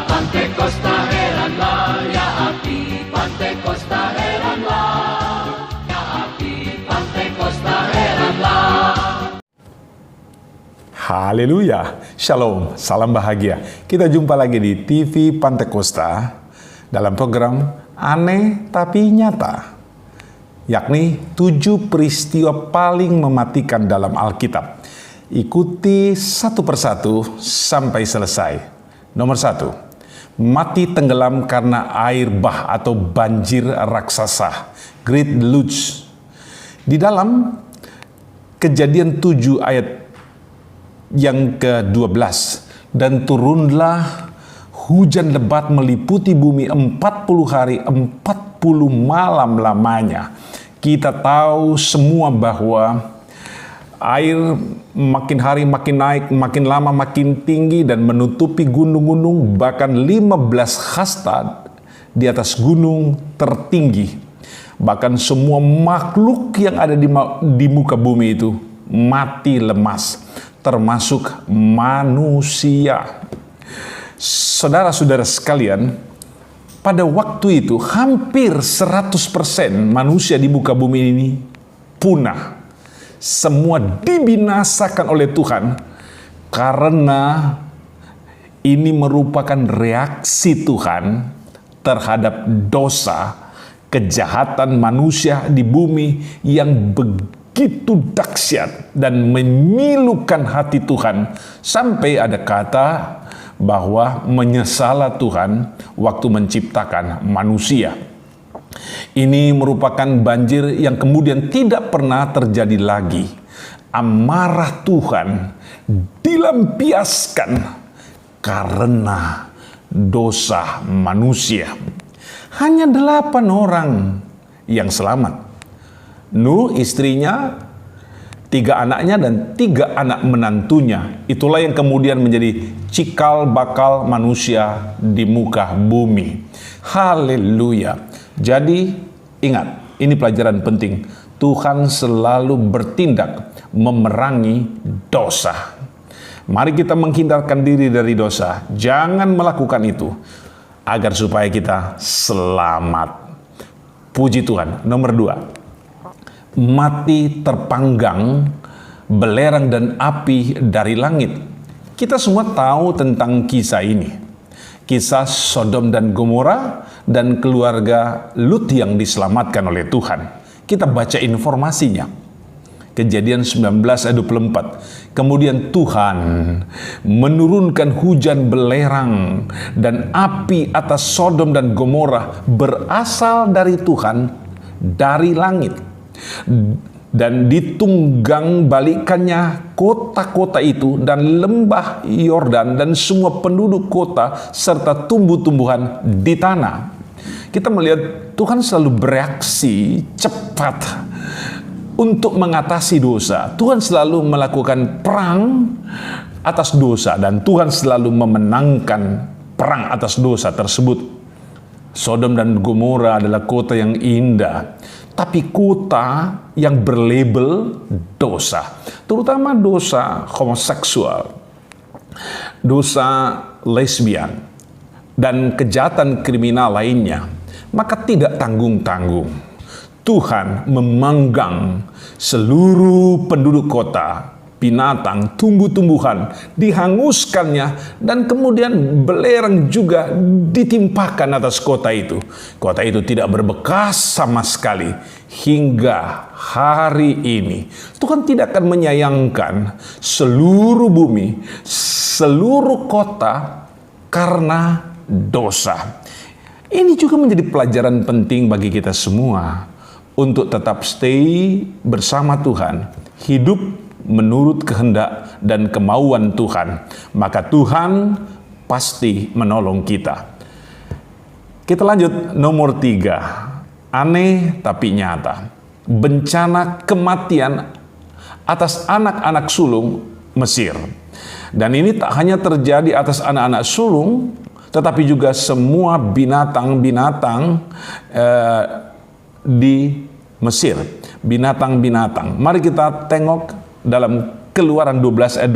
Pantekosta heranlah, ya api Pantekosta heranlah, ya api Pantekosta heranlah. Haleluya, Shalom, salam bahagia. Kita jumpa lagi di TV Pantekosta dalam program Aneh Tapi Nyata, yakni 7 peristiwa paling mematikan dalam Alkitab. Ikuti satu persatu sampai selesai. Nomor 1, mati tenggelam karena air bah atau banjir raksasa, Great Deluge. Di dalam Kejadian 7 ayat yang ke-12, dan turunlah hujan lebat meliputi bumi 40 hari 40 malam lamanya. Kita tahu semua bahwa air makin hari makin naik, makin lama makin tinggi dan menutupi gunung-gunung, bahkan 15 hasta di atas gunung tertinggi. Bahkan semua makhluk yang ada di muka bumi itu mati lemas, termasuk manusia. Saudara-saudara sekalian, pada waktu itu hampir 100% manusia di muka bumi ini punah. Semua dibinasakan oleh Tuhan karena ini merupakan reaksi Tuhan terhadap dosa, kejahatan manusia di bumi yang begitu dahsyat dan memilukan hati Tuhan, sampai ada kata bahwa menyesalah Tuhan waktu menciptakan manusia. Ini merupakan banjir yang kemudian tidak pernah terjadi lagi. Amarah Tuhan dilampiaskan karena dosa manusia. Hanya 8 orang yang selamat. Nuh, istrinya, 3 anaknya, dan 3 anak menantunya. Itulah yang kemudian menjadi cikal bakal manusia di muka bumi. Haleluya. Jadi ingat, ini pelajaran penting. Tuhan selalu bertindak memerangi dosa. Mari kita menghindarkan diri dari dosa. Jangan melakukan itu agar supaya kita selamat. Puji Tuhan. Nomor 2, mati terpanggang belerang dan api dari langit. Kita semua tahu tentang kisah ini. Kisah Sodom dan Gomora dan keluarga Lut yang diselamatkan oleh Tuhan. Kita baca informasinya. Kejadian 19 ayat 24. Kemudian Tuhan menurunkan hujan belerang dan api atas Sodom dan Gomora berasal dari Tuhan dari langit. Dan ditunggang balikannya kota-kota itu dan lembah Yordan dan semua penduduk kota serta tumbuh-tumbuhan di tanah. Kita melihat Tuhan selalu bereaksi cepat untuk mengatasi dosa. Tuhan selalu melakukan perang atas dosa dan Tuhan selalu memenangkan perang atas dosa tersebut. Sodom dan Gomora adalah kota yang indah, tapi kota yang berlabel dosa, terutama dosa homoseksual, dosa lesbian, dan kejahatan kriminal lainnya. Maka tidak tanggung-tanggung Tuhan memanggang seluruh penduduk kota, binatang, tumbuh-tumbuhan, dihanguskannya, dan kemudian belerang juga ditimpakan atas kota itu. Kota itu tidak berbekas sama sekali hingga hari ini. Tuhan tidak akan menyayangkan seluruh bumi, seluruh kota karena dosa. Ini juga menjadi pelajaran penting bagi kita semua untuk tetap stay bersama Tuhan, hidup menurut kehendak dan kemauan Tuhan. Maka Tuhan pasti menolong kita. Kita lanjut, nomor 3, aneh tapi nyata. Bencana kematian atas anak-anak sulung Mesir. Dan ini tak hanya terjadi atas anak-anak sulung, tetapi juga semua binatang-binatang di Mesir. Binatang-binatang. Mari kita tengok dalam Keluaran 12 ayat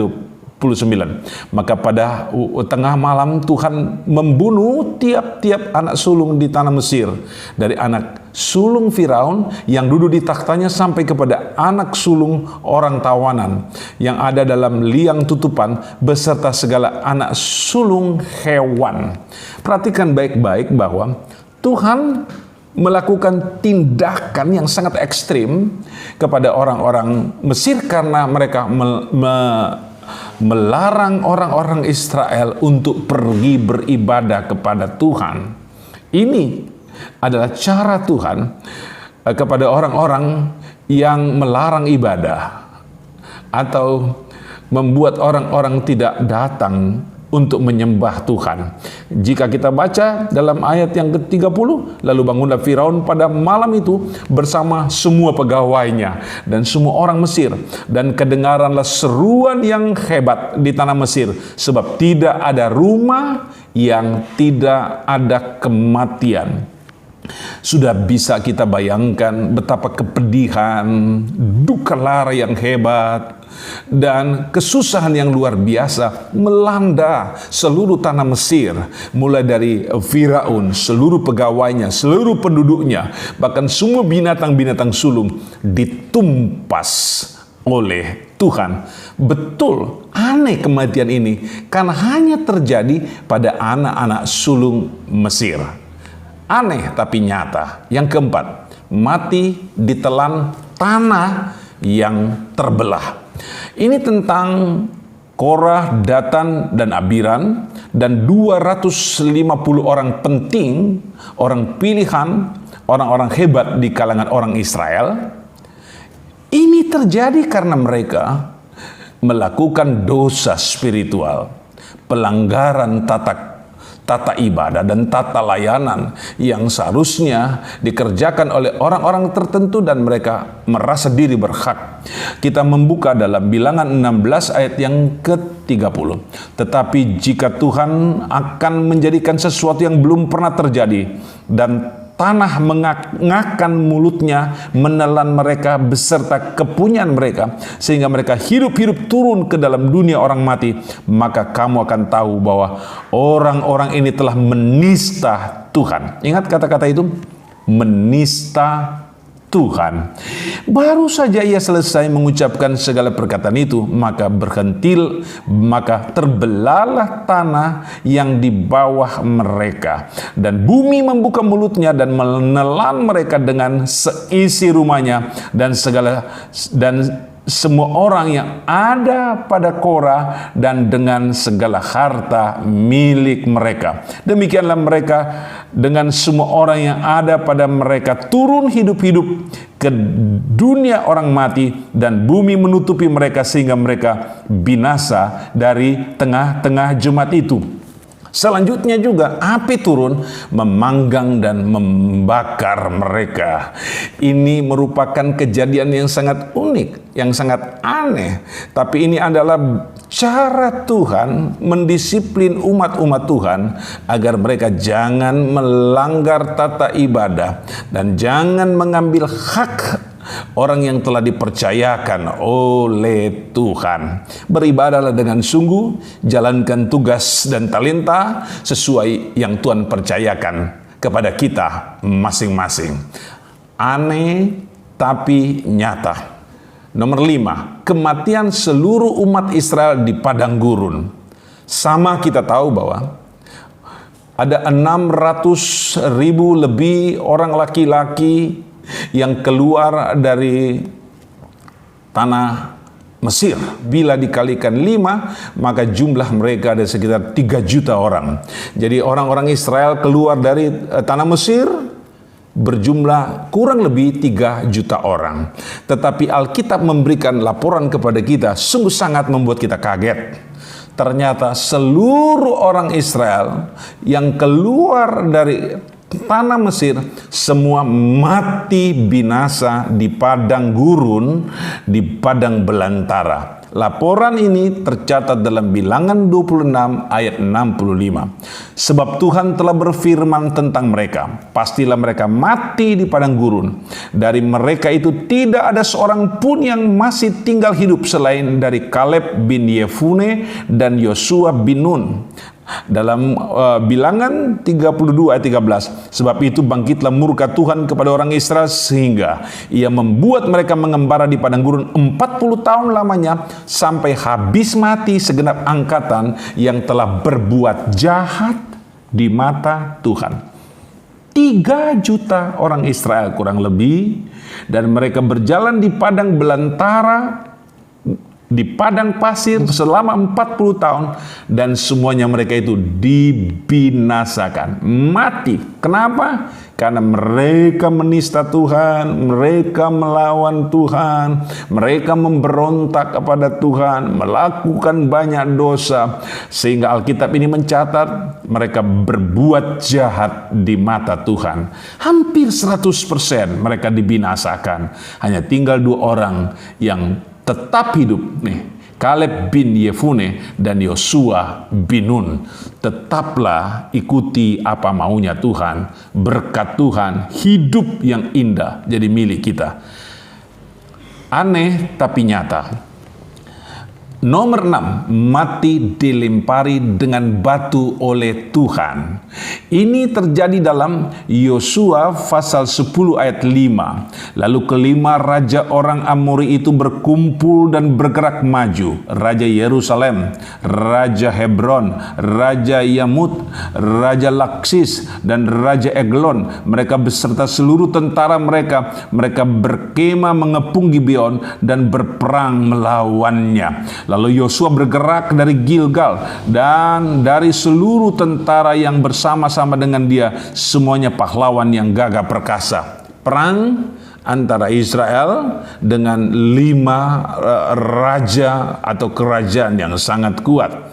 Maka pada tengah malam Tuhan membunuh tiap-tiap anak sulung di tanah Mesir, dari anak sulung Firaun yang duduk di takhtanya sampai kepada anak sulung orang tawanan yang ada dalam liang tutupan beserta segala anak sulung hewan. Perhatikan baik-baik bahwa Tuhan melakukan tindakan yang sangat ekstrim kepada orang-orang Mesir karena mereka melarang orang-orang Israel untuk pergi beribadah kepada Tuhan. Ini adalah cara Tuhan kepada orang-orang yang melarang ibadah atau membuat orang-orang tidak datang untuk menyembah Tuhan. Jika kita baca dalam ayat yang ke-30, lalu bangunlah Firaun pada malam itu bersama semua pegawainya dan semua orang Mesir, dan kedengaranlah seruan yang hebat di tanah Mesir, sebab tidak ada rumah yang tidak ada kematian. Sudah bisa kita bayangkan betapa kepedihan, duka lara yang hebat, dan kesusahan yang luar biasa melanda seluruh tanah Mesir, mulai dari Firaun, seluruh pegawainya, seluruh penduduknya, bahkan semua binatang-binatang sulung ditumpas oleh Tuhan. Betul, aneh kematian ini karena hanya terjadi pada anak-anak sulung Mesir. Aneh tapi nyata. Yang keempat, mati ditelan tanah yang terbelah. Ini tentang Korah, Datan, dan Abiram, dan 250 orang penting, orang pilihan, orang-orang hebat di kalangan orang Israel. Ini terjadi karena mereka melakukan dosa spiritual, pelanggaran tata ibadah dan tata layanan yang seharusnya dikerjakan oleh orang-orang tertentu dan mereka merasa diri berhak. Kita membuka dalam Bilangan 16 ayat yang ke-30. Tetapi jika Tuhan akan menjadikan sesuatu yang belum pernah terjadi dan tanah mengakan mulutnya menelan mereka beserta kepunyaan mereka, sehingga mereka hidup-hidup turun ke dalam dunia orang mati, maka kamu akan tahu bahwa orang-orang ini telah menista Tuhan. Ingat kata-kata itu, menista Tuhan. Baru saja ia selesai mengucapkan segala perkataan itu, maka terbelahlah tanah yang di bawah mereka, dan bumi membuka mulutnya dan menelan mereka dengan seisi rumahnya dan semua orang yang ada pada Korah dan dengan segala harta milik mereka. Demikianlah mereka dengan semua orang yang ada pada mereka turun hidup-hidup ke dunia orang mati, dan bumi menutupi mereka sehingga mereka binasa dari tengah-tengah jemaat itu. Selanjutnya juga api turun memanggang dan membakar mereka. Ini merupakan kejadian yang sangat unik, yang sangat aneh. Tapi ini adalah cara Tuhan mendisiplin umat-umat Tuhan agar mereka jangan melanggar tata ibadah dan jangan mengambil hak orang yang telah dipercayakan oleh Tuhan. Beribadahlah dengan sungguh, jalankan tugas dan talenta sesuai yang Tuhan percayakan kepada kita masing-masing. Aneh tapi nyata. Nomor 5, kematian seluruh umat Israel di padang gurun. Sama kita tahu bahwa ada 600.000 lebih orang laki-laki yang keluar dari tanah Mesir. Bila dikalikan 5, maka jumlah mereka ada sekitar 3 juta orang. Jadi orang-orang Israel keluar dari tanah Mesir berjumlah kurang lebih 3 juta orang. Tetapi Alkitab memberikan laporan kepada kita sungguh sangat membuat kita kaget. Ternyata seluruh orang Israel yang keluar dari tanah Mesir semua mati binasa di padang gurun, di padang belantara. Laporan ini tercatat dalam Bilangan 26 ayat 65. Sebab Tuhan telah berfirman tentang mereka, pastilah mereka mati di padang gurun. Dari mereka itu tidak ada seorang pun yang masih tinggal hidup selain dari Kaleb bin Yefune dan Yosua bin Nun. Dalam Bilangan 32 ayat 13, sebab itu bangkitlah murka Tuhan kepada orang Israel sehingga ia membuat mereka mengembara di padang gurun 40 tahun lamanya sampai habis mati segenap angkatan yang telah berbuat jahat di mata Tuhan. 3 juta orang Israel kurang lebih, dan mereka berjalan di padang belantara, di padang pasir selama 40 tahun, dan semuanya mereka itu dibinasakan, mati. Kenapa? Karena mereka menista Tuhan, mereka melawan Tuhan, mereka memberontak kepada Tuhan, melakukan banyak dosa, sehingga Alkitab ini mencatat mereka berbuat jahat di mata Tuhan. Hampir 100% mereka dibinasakan. Hanya tinggal 2 orang yang tetap hidup, Kaleb bin Yefune dan Yosua bin Nun. Tetaplah ikuti apa maunya Tuhan. Berkat Tuhan, hidup yang indah jadi milik kita. Aneh tapi nyata. Nomor 6, mati dilempari dengan batu oleh Tuhan. Ini terjadi dalam Yosua pasal 10 ayat 5. Lalu kelima raja orang Amori itu berkumpul dan bergerak maju. Raja Yerusalem, Raja Hebron, Raja Yamut, Raja Laksis, dan Raja Eglon. Mereka beserta seluruh tentara mereka. Mereka berkemah mengepung Gibeon dan berperang melawannya. Lalu Yosua bergerak dari Gilgal, dan dari seluruh tentara yang bersama-sama dengan dia, semuanya pahlawan yang gagah perkasa. Perang antara Israel dengan 5 raja atau kerajaan yang sangat kuat.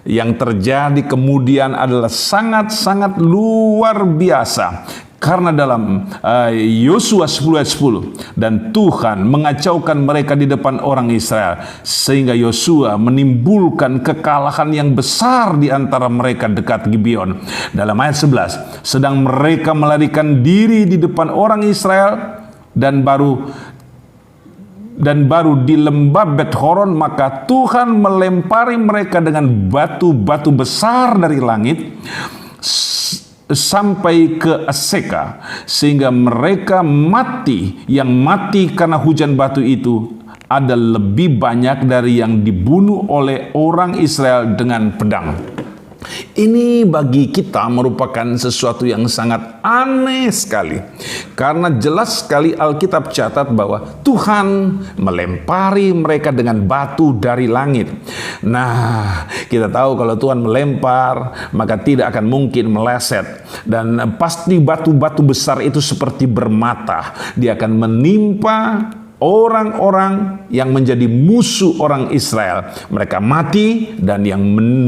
Yang terjadi kemudian adalah sangat-sangat luar biasa. Karena dalam Yosua 10 ayat 10, dan Tuhan mengacaukan mereka di depan orang Israel, sehingga Yosua menimbulkan kekalahan yang besar di antara mereka dekat Gibeon. Dalam ayat 11, sedang mereka melarikan diri di depan orang Israel dan baru di lembah Bet Horon, maka Tuhan melempari mereka dengan batu-batu besar dari langit sampai ke Aseka, sehingga mereka mati. Yang mati karena hujan batu itu ada lebih banyak dari yang dibunuh oleh orang Israel dengan pedang. Ini bagi kita merupakan sesuatu yang sangat aneh sekali, karena jelas sekali Alkitab catat bahwa Tuhan melempari mereka dengan batu dari langit. Nah, kita tahu kalau Tuhan melempar, maka tidak akan mungkin meleset, dan pasti batu-batu besar itu seperti bermata. Dia akan menimpa orang-orang yang menjadi musuh orang Israel. Mereka mati, dan yang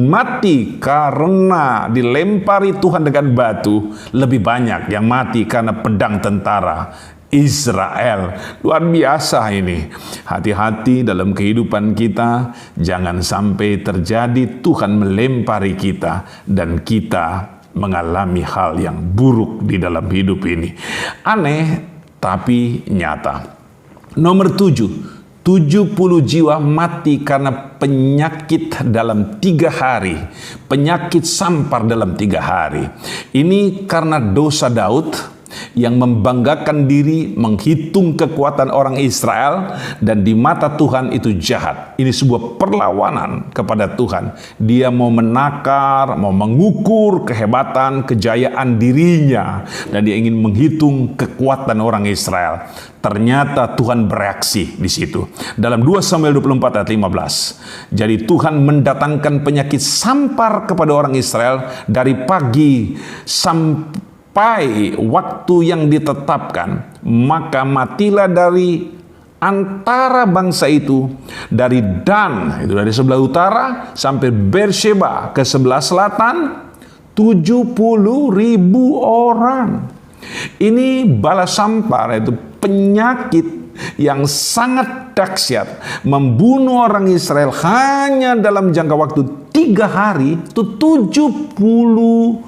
mati karena dilempari Tuhan dengan batu lebih banyak yang mati karena pedang tentara Israel. Luar biasa ini. Hati-hati dalam kehidupan kita, jangan sampai terjadi Tuhan melempari kita dan kita mengalami hal yang buruk di dalam hidup ini. Aneh tapi nyata. Nomor 7, 70 jiwa mati karena penyakit dalam 3 hari. Penyakit sampar dalam 3 hari. Ini karena dosa Daud yang membanggakan diri, menghitung kekuatan orang Israel, dan di mata Tuhan itu jahat. Ini sebuah perlawanan kepada Tuhan. Dia mau menakar, mau mengukur kehebatan, kejayaan dirinya, dan dia ingin menghitung kekuatan orang Israel. Ternyata Tuhan bereaksi di situ. Dalam 2 Samuel 24 ayat 15. Jadi Tuhan mendatangkan penyakit sampar kepada orang Israel dari pagi sampai waktu yang ditetapkan. Maka matilah dari antara bangsa itu, dari Dan, itu dari sebelah utara, sampai Beersheba ke sebelah selatan, 70.000 orang. Ini bala sampar, itu penyakit yang sangat dahsyat, membunuh orang Israel hanya dalam jangka waktu 3 hari, itu 70.000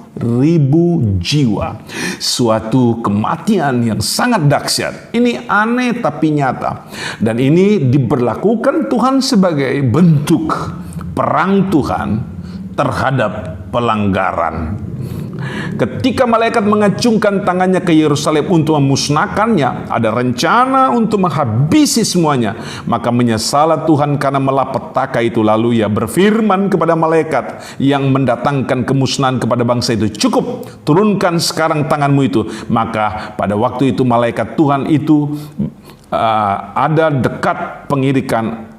jiwa. Suatu kematian yang sangat dahsyat. Ini aneh tapi nyata. Dan ini diberlakukan Tuhan sebagai bentuk perang Tuhan terhadap pelanggaran. Ketika malaikat mengacungkan tangannya ke Yerusalem untuk memusnahkannya, ada rencana untuk menghabisi semuanya. Maka menyesallah Tuhan karena malapetaka itu. Lalu ia berfirman kepada malaikat yang mendatangkan kemusnahan kepada bangsa itu, "Cukup, turunkan sekarang tanganmu itu." Maka pada waktu itu malaikat Tuhan itu ada dekat pengirikan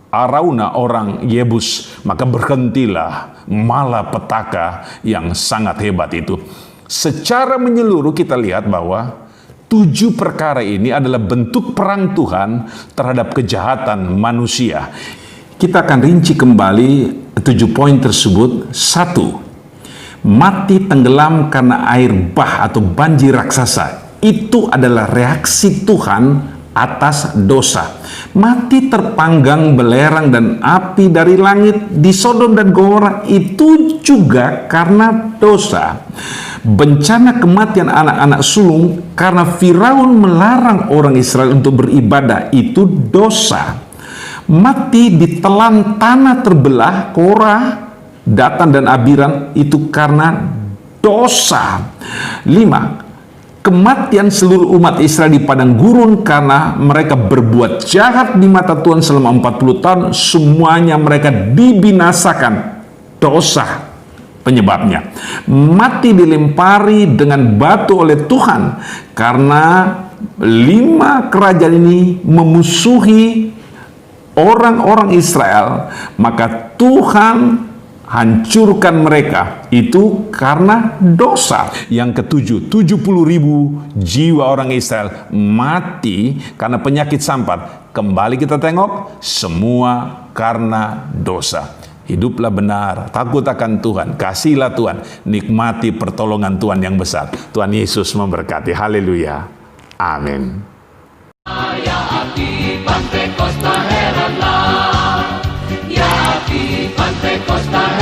Arauna orang Yebus, maka berhentilah malapetaka yang sangat hebat itu. Secara menyeluruh kita lihat bahwa 7 perkara ini adalah bentuk perang Tuhan terhadap kejahatan manusia. Kita akan rinci kembali 7 poin tersebut. 1. Mati tenggelam karena air bah atau banjir raksasa. Itu adalah reaksi Tuhan atas dosa. Mati terpanggang belerang dan api dari langit di Sodom dan Gomora itu juga karena dosa. Bencana kematian anak-anak sulung karena Firaun melarang orang Israel untuk beribadah itu dosa. Mati ditelan tanah terbelah Korah, Datan dan Abiram itu karena dosa. 5. Kematian seluruh umat Israel di padang gurun karena mereka berbuat jahat di mata Tuhan selama 40 tahun. Semuanya mereka dibinasakan. Dosa penyebabnya. Mati dilempari dengan batu oleh Tuhan karena 5 kerajaan ini memusuhi orang-orang Israel. Maka Tuhan hancurkan mereka itu karena dosa. Yang ke-7, 70.000 jiwa orang Israel mati karena penyakit sampat. Kembali kita tengok, semua karena dosa. Hiduplah benar, takut akan Tuhan, kasihlah Tuhan, nikmati pertolongan Tuhan yang besar. Tuhan Yesus memberkati. Haleluya. Amin. Ya api Pantekosta heranlah, ya api Pantekosta